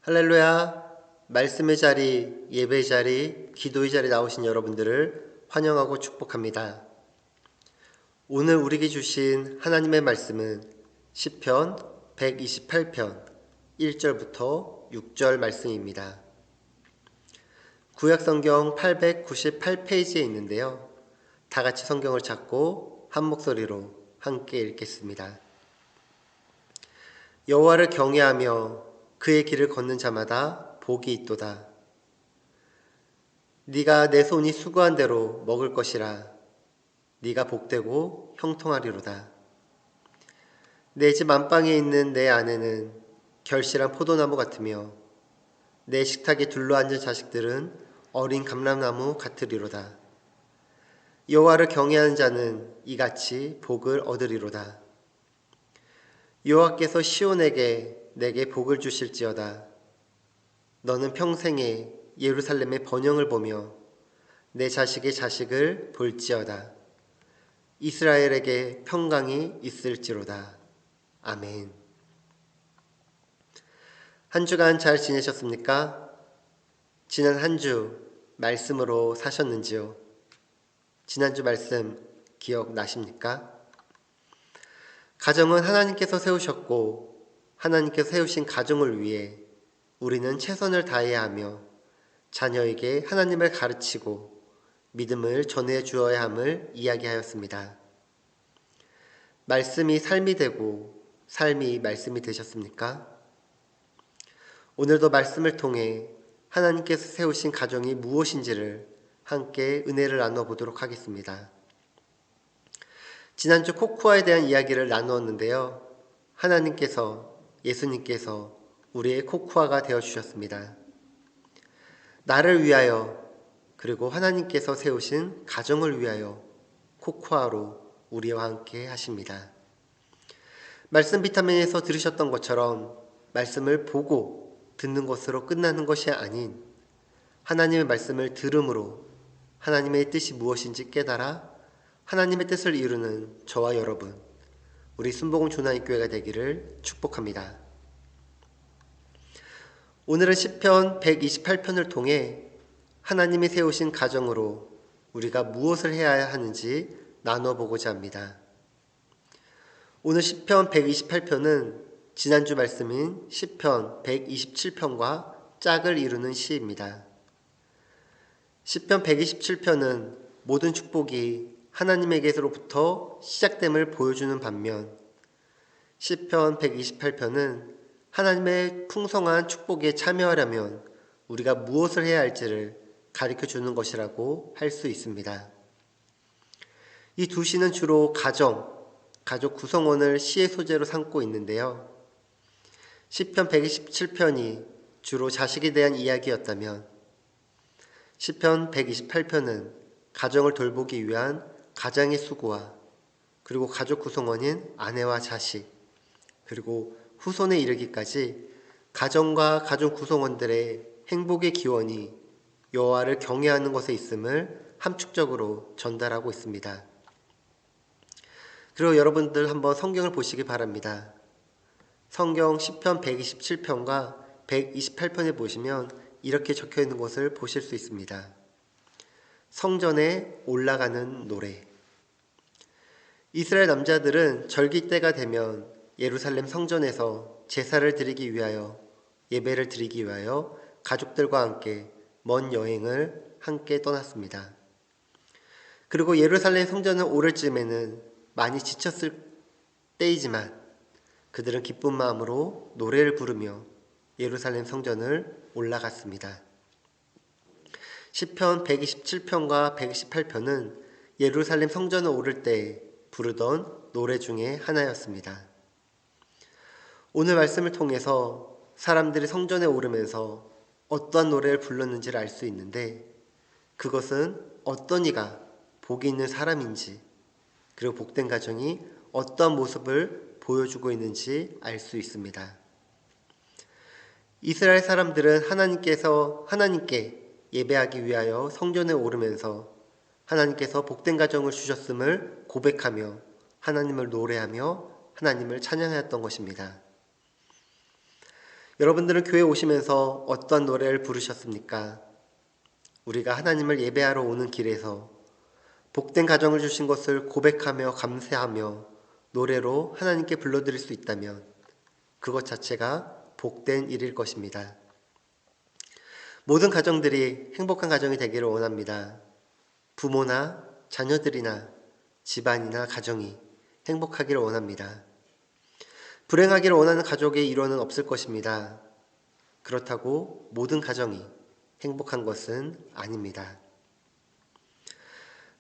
할렐루야. 말씀의 자리, 예배의 자리, 기도의 자리 나오신 여러분들을 환영하고 축복합니다. 오늘 우리에게 주신 하나님의 말씀은 시편 128편 1절부터 6절 말씀입니다. 구약성경 898페이지에 있는데요. 다 같이 성경을 찾고 한 목소리로 함께 읽겠습니다. 여호와를 경외하며 그의 길을 걷는 자마다 복이 있도다. 네가 내 손이 수고한 대로 먹을 것이라. 네가 복되고 형통하리로다. 내 집 안방에 있는 내 아내는 결실한 포도나무 같으며 내 식탁에 둘러앉은 자식들은 어린 감람나무 같으리로다. 여호와를 경외하는 자는 이같이 복을 얻으리로다. 여호와께서 시온에게 내게 복을 주실지어다. 너는 평생에 예루살렘의 번영을 보며 내 자식의 자식을 볼지어다. 이스라엘에게 평강이 있을지로다. 아멘. 한 주간 잘 지내셨습니까? 지난 한 주 말씀으로 사셨는지요? 지난주 말씀 기억나십니까? 가정은 하나님께서 세우셨고 하나님께서 세우신 가정을 위해 우리는 최선을 다해야 하며 자녀에게 하나님을 가르치고 믿음을 전해 주어야 함을 이야기하였습니다. 말씀이 삶이 되고 삶이 말씀이 되셨습니까? 오늘도 말씀을 통해 하나님께서 세우신 가정이 무엇인지를 함께 은혜를 나눠보도록 하겠습니다. 지난주 코코아에 대한 이야기를 나누었는데요. 하나님께서, 예수님께서 우리의 코코아가 되어주셨습니다. 나를 위하여 그리고 하나님께서 세우신 가정을 위하여 코코아로 우리와 함께 하십니다. 말씀 비타민에서 들으셨던 것처럼 말씀을 보고 듣는 것으로 끝나는 것이 아닌 하나님의 말씀을 들음으로 하나님의 뜻이 무엇인지 깨달아 하나님의 뜻을 이루는 저와 여러분, 우리 순복음 조나이교회가 되기를 축복합니다. 오늘은 시편 128편을 통해 하나님이 세우신 가정으로 우리가 무엇을 해야 하는지 나눠보고자 합니다. 오늘 시편 128편은 지난주 말씀인 시편 127편과 짝을 이루는 시입니다. 시편 127편은 모든 축복이 하나님에게로부터 시작됨을 보여주는 반면 시편 128편은 하나님의 풍성한 축복에 참여하려면 우리가 무엇을 해야 할지를 가르쳐주는 것이라고 할 수 있습니다. 이 두 시는 주로 가족 구성원을 시의 소재로 삼고 있는데요. 시편 127편이 주로 자식에 대한 이야기였다면 시편 128편은 가정을 돌보기 위한 가장의 수고와 그리고 가족 구성원인 아내와 자식 그리고 후손에 이르기까지 가정과 가족 구성원들의 행복의 기원이 여호와를 경외하는 것에 있음을 함축적으로 전달하고 있습니다. 그리고 여러분들 한번 성경을 보시기 바랍니다. 성경 시편 127편과 128편에 보시면 이렇게 적혀 있는 것을 보실 수 있습니다. 성전에 올라가는 노래. 이스라엘 남자들은 절기 때가 되면 예루살렘 성전에서 제사를 드리기 위하여 예배를 드리기 위하여 가족들과 함께 먼 여행을 함께 떠났습니다. 그리고 예루살렘 성전을 오를 즈음에는 많이 지쳤을 때이지만 그들은 기쁜 마음으로 노래를 부르며 예루살렘 성전을 올라갔습니다. 시편 127편과 128편은 예루살렘 성전을 오를 때 부르던 노래 중에 하나였습니다. 오늘 말씀을 통해서 사람들이 성전에 오르면서 어떠한 노래를 불렀는지를 알 수 있는데 그것은 어떤 이가 복이 있는 사람인지 그리고 복된 가정이 어떠한 모습을 보여주고 있는지 알 수 있습니다. 이스라엘 사람들은 하나님께 예배하기 위하여 성전에 오르면서 하나님께서 복된 가정을 주셨음을 고백하며 하나님을 노래하며 하나님을 찬양하였던 것입니다. 여러분들은 교회 오시면서 어떤 노래를 부르셨습니까? 우리가 하나님을 예배하러 오는 길에서 복된 가정을 주신 것을 고백하며 감사하며 노래로 하나님께 불러드릴 수 있다면 그것 자체가 복된 일일 것입니다. 모든 가정들이 행복한 가정이 되기를 원합니다. 부모나 자녀들이나 집안이나 가정이 행복하기를 원합니다. 불행하기를 원하는 가족의 일원은 없을 것입니다. 그렇다고 모든 가정이 행복한 것은 아닙니다.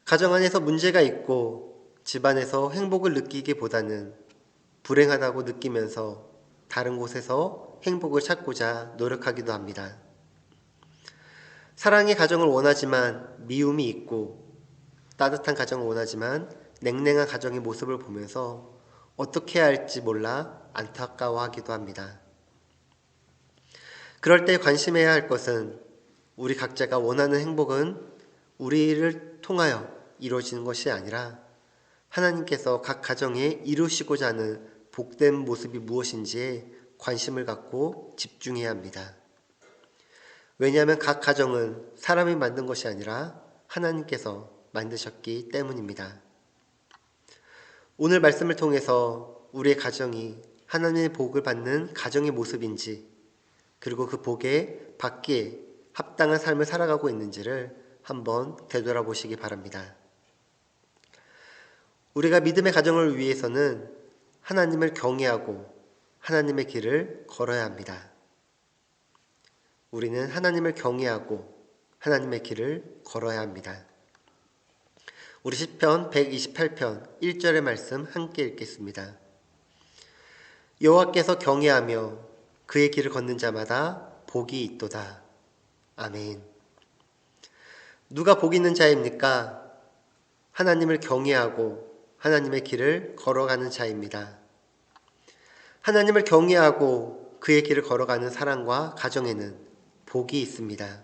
가정 안에서 문제가 있고 집안에서 행복을 느끼기보다는 불행하다고 느끼면서 다른 곳에서 행복을 찾고자 노력하기도 합니다. 사랑의 가정을 원하지만 미움이 있고 따뜻한 가정을 원하지만 냉랭한 가정의 모습을 보면서 어떻게 해야 할지 몰라 안타까워하기도 합니다. 그럴 때 관심해야 할 것은 우리 각자가 원하는 행복은 우리를 통하여 이루어지는 것이 아니라 하나님께서 각 가정에 이루시고자 하는 복된 모습이 무엇인지에 관심을 갖고 집중해야 합니다. 왜냐하면 각 가정은 사람이 만든 것이 아니라 하나님께서 만드셨기 때문입니다. 오늘 말씀을 통해서 우리의 가정이 하나님의 복을 받는 가정의 모습인지 그리고 그 복에 받기에 합당한 삶을 살아가고 있는지를 한번 되돌아보시기 바랍니다. 우리가 믿음의 가정을 위해서는 하나님을 경외하고 하나님의 길을 걸어야 합니다. 우리는 하나님을 경외하고 하나님의 길을 걸어야 합니다. 우리 시편 128편 1절의 말씀 함께 읽겠습니다. 여호와께서 경외하며 그의 길을 걷는 자마다 복이 있도다. 아멘. 누가 복 있는 자입니까? 하나님을 경외하고 하나님의 길을 걸어가는 자입니다. 하나님을 경외하고 그의 길을 걸어가는 사람과 가정에는 복이 있습니다.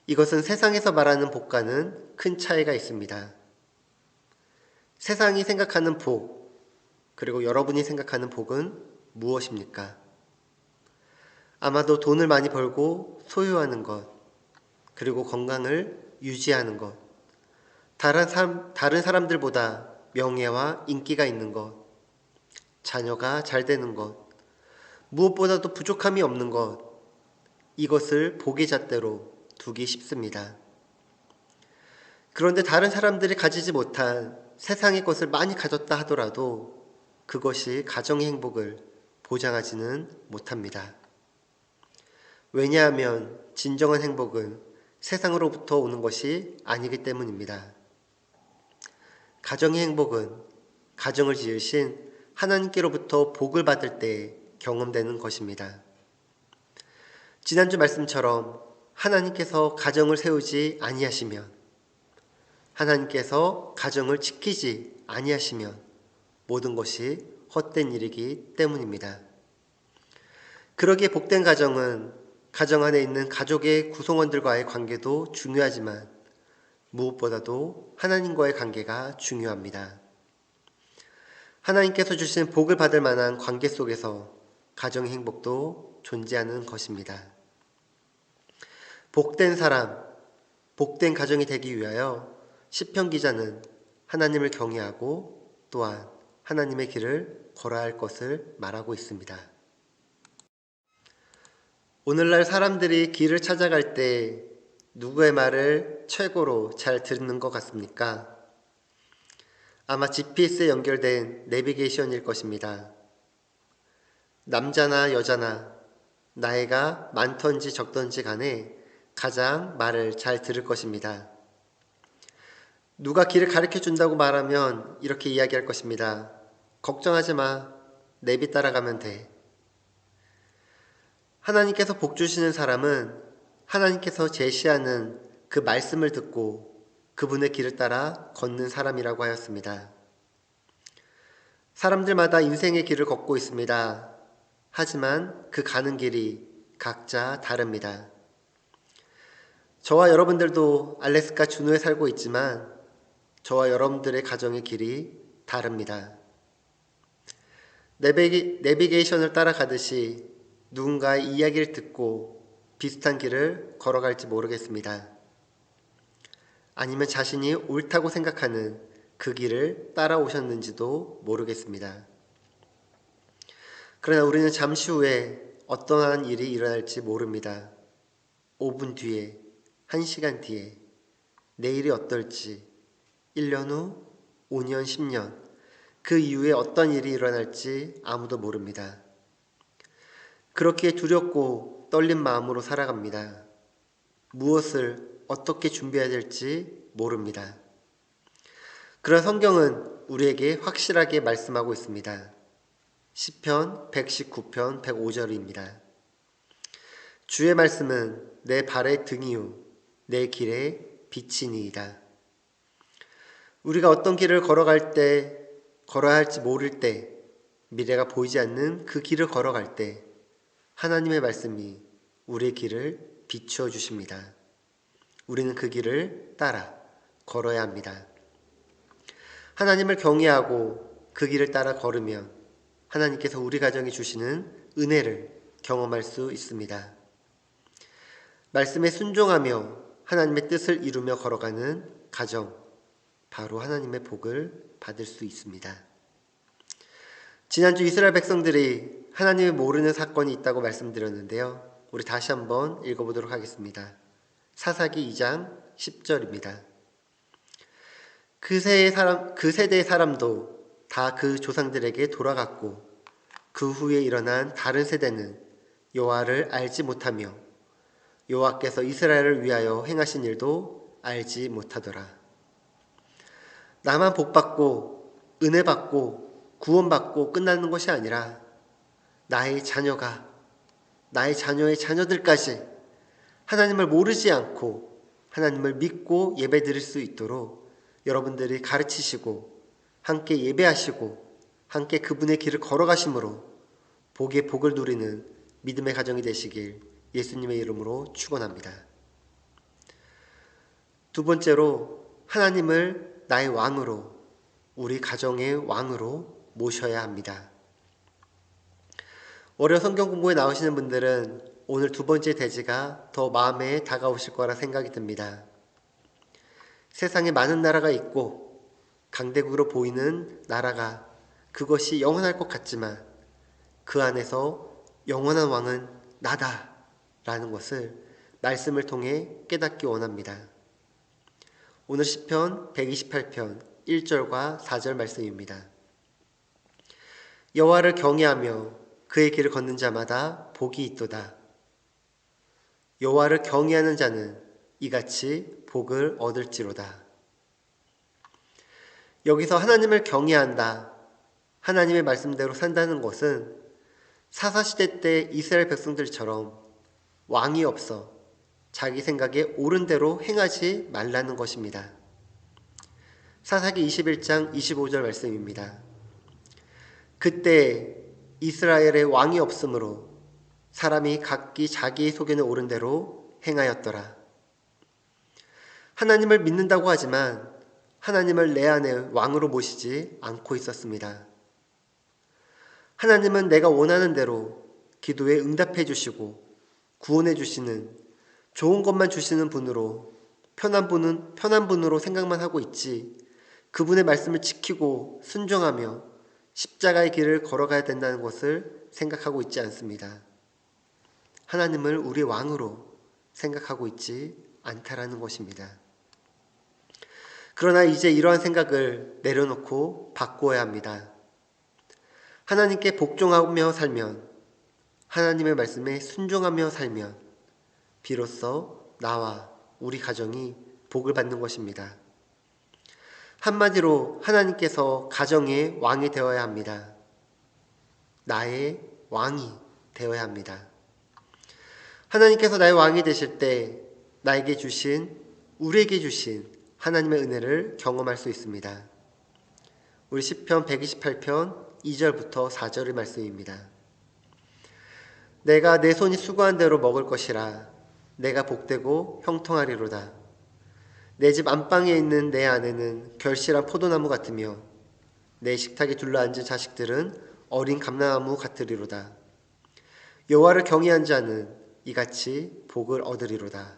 이것은 세상에서 말하는 복과는 큰 차이가 있습니다. 세상이 생각하는 복, 그리고 여러분이 생각하는 복은 무엇입니까? 아마도 돈을 많이 벌고 소유하는 것, 그리고 건강을 유지하는 것, 다른 사람들보다 명예와 인기가 있는 것, 자녀가 잘 되는 것, 무엇보다도 부족함이 없는 것, 이것을 복의 잣대로 두기 쉽습니다. 그런데 다른 사람들이 가지지 못한 세상의 것을 많이 가졌다 하더라도 그것이 가정의 행복을 보장하지는 못합니다. 왜냐하면 진정한 행복은 세상으로부터 오는 것이 아니기 때문입니다. 가정의 행복은 가정을 지으신 하나님께로부터 복을 받을 때 경험되는 것입니다. 지난주 말씀처럼 하나님께서 가정을 세우지 아니하시면, 하나님께서 가정을 지키지 아니하시면 모든 것이 헛된 일이기 때문입니다. 그러기에 복된 가정은 가정 안에 있는 가족의 구성원들과의 관계도 중요하지만 무엇보다도 하나님과의 관계가 중요합니다. 하나님께서 주신 복을 받을 만한 관계 속에서 가정의 행복도 존재하는 것입니다. 복된 사람, 복된 가정이 되기 위하여 시편 기자는 하나님을 경외하고 또한 하나님의 길을 걸어야 할 것을 말하고 있습니다. 오늘날 사람들이 길을 찾아갈 때 누구의 말을 최고로 잘 듣는 것 같습니까? 아마 GPS에 연결된 내비게이션일 것입니다. 남자나 여자나 나이가 많던지 적던지 간에 가장 말을 잘 들을 것입니다. 누가 길을 가르쳐 준다고 말하면 이렇게 이야기할 것입니다. 걱정하지 마. 내비 따라가면 돼. 하나님께서 복 주시는 사람은 하나님께서 제시하는 그 말씀을 듣고 그분의 길을 따라 걷는 사람이라고 하였습니다. 사람들마다 인생의 길을 걷고 있습니다. 하지만 그 가는 길이 각자 다릅니다. 저와 여러분들도 알래스카 준호에 살고 있지만 저와 여러분들의 가정의 길이 다릅니다. 내비게이션을 따라가듯이 누군가의 이야기를 듣고 비슷한 길을 걸어갈지 모르겠습니다. 아니면 자신이 옳다고 생각하는 그 길을 따라오셨는지도 모르겠습니다. 그러나 우리는 잠시 후에 어떠한 일이 일어날지 모릅니다. 5분 뒤에, 1시간 뒤에, 내일이 어떨지, 1년 후, 5년, 10년, 그 이후에 어떤 일이 일어날지 아무도 모릅니다. 그렇게 두렵고 떨린 마음으로 살아갑니다. 무엇을 어떻게 준비해야 될지 모릅니다. 그러나 성경은 우리에게 확실하게 말씀하고 있습니다. 시편 119편 105절입니다. 주의 말씀은 내 발의 등이요 내 길의 빛이니이다. 우리가 어떤 길을 걸어야 할지 모를 때, 미래가 보이지 않는 그 길을 걸어갈 때 하나님의 말씀이 우리의 길을 비추어 주십니다. 우리는 그 길을 따라 걸어야 합니다. 하나님을 경외하고 그 길을 따라 걸으면 하나님께서 우리 가정에 주시는 은혜를 경험할 수 있습니다. 말씀에 순종하며 하나님의 뜻을 이루며 걸어가는 가정, 바로 하나님의 복을 받을 수 있습니다. 지난주 이스라엘 백성들이 하나님을 모르는 사건이 있다고 말씀드렸는데요. 우리 다시 한번 읽어보도록 하겠습니다. 사사기 2장 10절입니다. 그 세대의 사람도 다 그 조상들에게 돌아갔고 그 후에 일어난 다른 세대는 여호와를 알지 못하며 여호와께서 이스라엘을 위하여 행하신 일도 알지 못하더라. 나만 복받고 은혜 받고 구원받고 끝나는 것이 아니라 나의 자녀가, 나의 자녀의 자녀들까지 하나님을 모르지 않고 하나님을 믿고 예배드릴 수 있도록 여러분들이 가르치시고 함께 예배하시고 함께 그분의 길을 걸어가심으로 복의 복을 누리는 믿음의 가정이 되시길 예수님의 이름으로 축원합니다. 두 번째로 하나님을 나의 왕으로, 우리 가정의 왕으로 모셔야 합니다. 월요 성경 공부에 나오시는 분들은 오늘 두 번째 대지가 더 마음에 다가오실 거라 생각이 듭니다. 세상에 많은 나라가 있고 강대국으로 보이는 나라가 그것이 영원할 것 같지만 그 안에서 영원한 왕은 나다 라는 것을 말씀을 통해 깨닫기 원합니다. 오늘 시편 128편 1절과 4절 말씀입니다. 여호와를 경외하며 그의 길을 걷는 자마다 복이 있도다. 여호와를 경외하는 자는 이같이 복을 얻을지로다. 여기서 하나님을 경외한다, 하나님의 말씀대로 산다는 것은 사사시대 때 이스라엘 백성들처럼 왕이 없어 자기 생각에 옳은 대로 행하지 말라는 것입니다. 사사기 21장 25절 말씀입니다. 그때 이스라엘에 왕이 없으므로 사람이 각기 자기의 속에는 옳은 대로 행하였더라. 하나님을 믿는다고 하지만 하나님을 내 안에 왕으로 모시지 않고 있었습니다. 하나님은 내가 원하는 대로 기도에 응답해 주시고 구원해 주시는, 좋은 것만 주시는 분으로, 편한 분으로 생각만 하고 있지 그분의 말씀을 지키고 순종하며 십자가의 길을 걸어가야 된다는 것을 생각하고 있지 않습니다. 하나님을 우리 왕으로 생각하고 있지 않다라는 것입니다. 그러나 이제 이러한 생각을 내려놓고 바꾸어야 합니다. 하나님께 복종하며 살면, 하나님의 말씀에 순종하며 살면 비로소 나와 우리 가정이 복을 받는 것입니다. 한마디로 하나님께서 가정의 왕이 되어야 합니다. 나의 왕이 되어야 합니다. 하나님께서 나의 왕이 되실 때 우리에게 주신 하나님의 은혜를 경험할 수 있습니다. 우리 시편 128편 2절부터 4절의 말씀입니다. 내가 내 손이 수고한 대로 먹을 것이라 내가 복되고 형통하리로다. 내 집 안방에 있는 내 아내는 결실한 포도나무 같으며 내 식탁에 둘러앉은 자식들은 어린 감람나무 같으리로다. 여호와를 경외한 자는 이같이 복을 얻으리로다.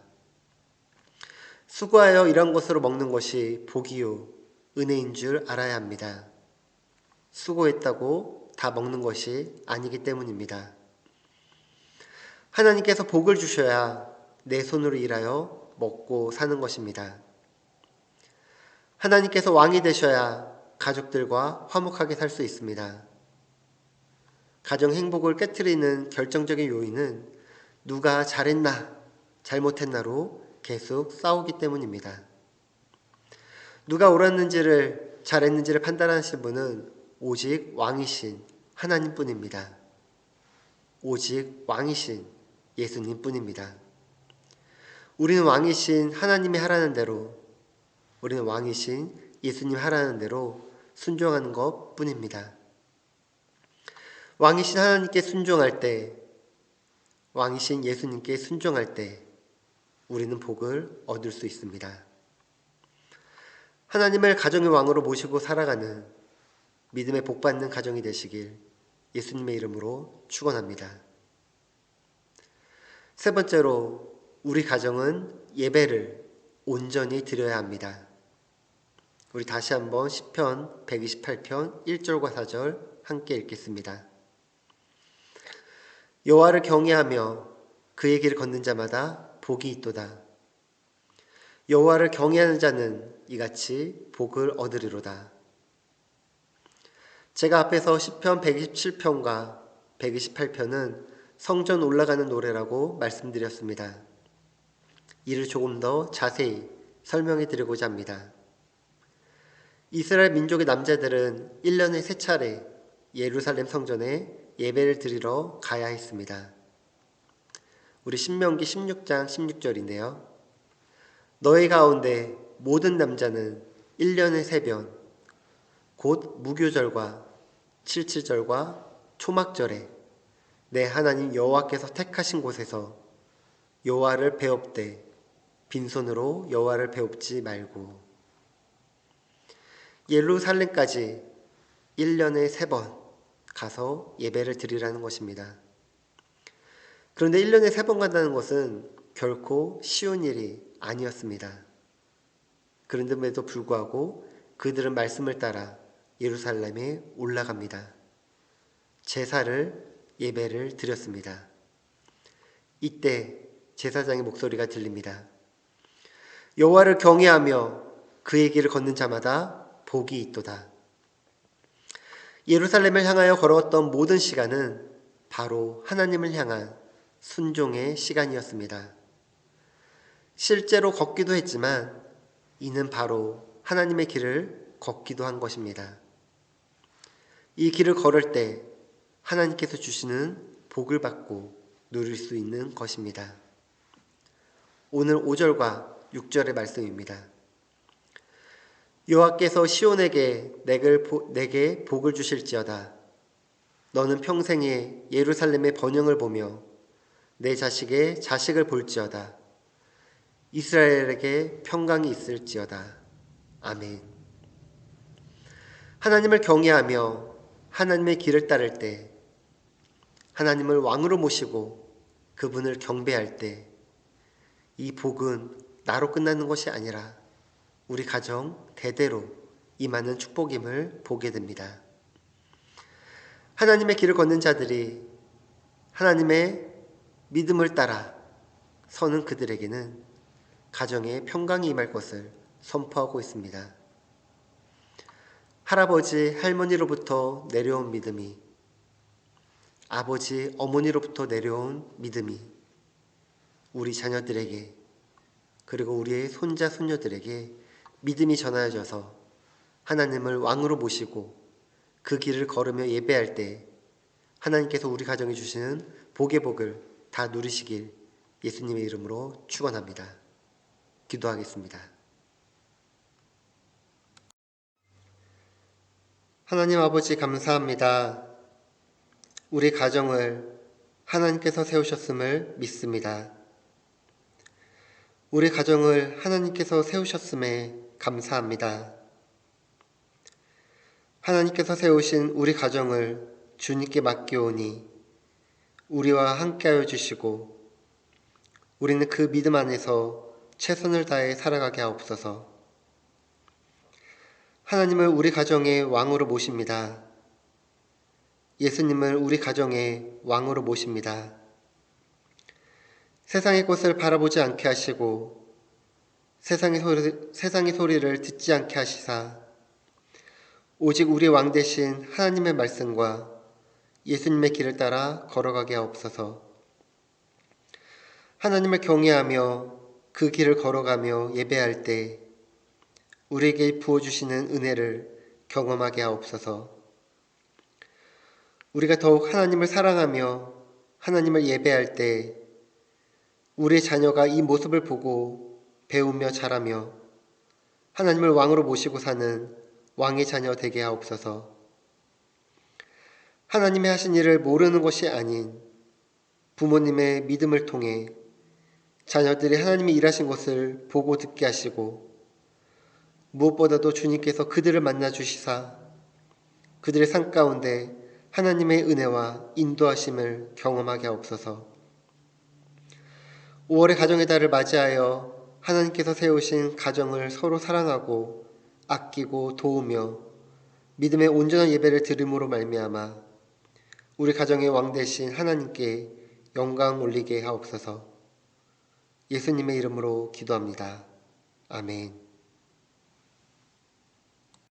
수고하여 일한 것으로 먹는 것이 복이요 은혜인 줄 알아야 합니다. 수고했다고 다 먹는 것이 아니기 때문입니다. 하나님께서 복을 주셔야 내 손으로 일하여 먹고 사는 것입니다. 하나님께서 왕이 되셔야 가족들과 화목하게 살 수 있습니다. 가정 행복을 깨트리는 결정적인 요인은 누가 잘했나 잘못했나로 계속 싸우기 때문입니다. 누가 옳았는지를 잘했는지를 판단하신 분은 오직 왕이신 하나님뿐입니다. 오직 왕이신 예수님뿐입니다. 우리는 왕이신 하나님이 하라는 대로, 우리는 왕이신 예수님 하라는 대로 순종하는 것뿐입니다. 왕이신 하나님께 순종할 때, 왕이신 예수님께 순종할 때 우리는 복을 얻을 수 있습니다. 하나님을 가정의 왕으로 모시고 살아가는 믿음의 복받는 가정이 되시길 예수님의 이름으로 축원합니다. 세 번째로 우리 가정은 예배를 온전히 드려야 합니다. 우리 다시 한번 시편 128편 1절과 4절 함께 읽겠습니다. 여호와를 경외하며 그의 길을 걷는 자마다 복이 있도다. 여호와를 경외하는 자는 이같이 복을 얻으리로다. 제가 앞에서 시편 127편과 128편은 성전 올라가는 노래라고 말씀드렸습니다. 이를 조금 더 자세히 설명해 드리고자 합니다. 이스라엘 민족의 남자들은 1년에 3차례 예루살렘 성전에 예배를 드리러 가야 했습니다. 우리 신명기 16장 16절인데요. 너희 가운데 모든 남자는 1년에 3번 곧 무교절과 칠칠절과 초막절에 내 하나님 여호와께서 택하신 곳에서 여호와를 배웁되 빈손으로 여호와를 배웁지 말고. 예루살렘까지 1년에 3번 가서 예배를 드리라는 것입니다. 그런데 1년에 3번 간다는 것은 결코 쉬운 일이 아니었습니다. 그런데도 불구하고 그들은 말씀을 따라 예루살렘에 올라갑니다. 제사를 예배를 드렸습니다. 이때 제사장의 목소리가 들립니다. 여호와를 경외하며 그의 길을 걷는 자마다 복이 있도다. 예루살렘을 향하여 걸어왔던 모든 시간은 바로 하나님을 향한 순종의 시간이었습니다. 실제로 걷기도 했지만 이는 바로 하나님의 길을 걷기도 한 것입니다. 이 길을 걸을 때 하나님께서 주시는 복을 받고 누릴 수 있는 것입니다. 오늘 5절과 6절의 말씀입니다. 여호와께서 시온에게 내게 복을 주실지어다. 너는 평생에 예루살렘의 번영을 보며 내 자식의 자식을 볼지어다. 이스라엘에게 평강이 있을지어다. 아멘. 하나님을 경외하며 하나님의 길을 따를 때, 하나님을 왕으로 모시고 그분을 경배할 때 이 복은 나로 끝나는 것이 아니라 우리 가정 대대로 임하는 축복임을 보게 됩니다. 하나님의 길을 걷는 자들이 하나님의 믿음을 따라 서는 그들에게는 가정에 평강이 임할 것을 선포하고 있습니다. 할아버지, 할머니로부터 내려온 믿음이, 아버지, 어머니로부터 내려온 믿음이 우리 자녀들에게 그리고 우리의 손자, 손녀들에게 믿음이 전하여져서 하나님을 왕으로 모시고 그 길을 걸으며 예배할 때 하나님께서 우리 가정에 주시는 복의 복을 다 누리시길 예수님의 이름으로 축원합니다. 기도하겠습니다. 하나님 아버지 감사합니다. 우리 가정을 하나님께서 세우셨음을 믿습니다. 우리 가정을 하나님께서 세우셨음에 감사합니다. 하나님께서 세우신 우리 가정을 주님께 맡기오니 우리와 함께하여 주시고 우리는 그 믿음 안에서 최선을 다해 살아가게 하옵소서. 하나님을 우리 가정의 왕으로 모십니다. 예수님을 우리 가정의 왕으로 모십니다. 세상의 것을 바라보지 않게 하시고 세상의 소리를 듣지 않게 하시사 오직 우리 왕 되신 하나님의 말씀과 예수님의 길을 따라 걸어가게 하옵소서. 하나님을 경외하며 그 길을 걸어가며 예배할 때 우리에게 부어주시는 은혜를 경험하게 하옵소서. 우리가 더욱 하나님을 사랑하며 하나님을 예배할 때 우리의 자녀가 이 모습을 보고 배우며 자라며 하나님을 왕으로 모시고 사는 왕의 자녀 되게 하옵소서. 하나님의 하신 일을 모르는 것이 아닌 부모님의 믿음을 통해 자녀들이 하나님이 일하신 것을 보고 듣게 하시고 무엇보다도 주님께서 그들을 만나 주시사 그들의 삶 가운데 하나님의 은혜와 인도하심을 경험하게 하옵소서. 5월의 가정의 달을 맞이하여 하나님께서 세우신 가정을 서로 사랑하고 아끼고 도우며 믿음의 온전한 예배를 드림으로 말미암아 우리 가정의 왕 되신 하나님께 영광 올리게 하옵소서. 예수님의 이름으로 기도합니다. 아멘.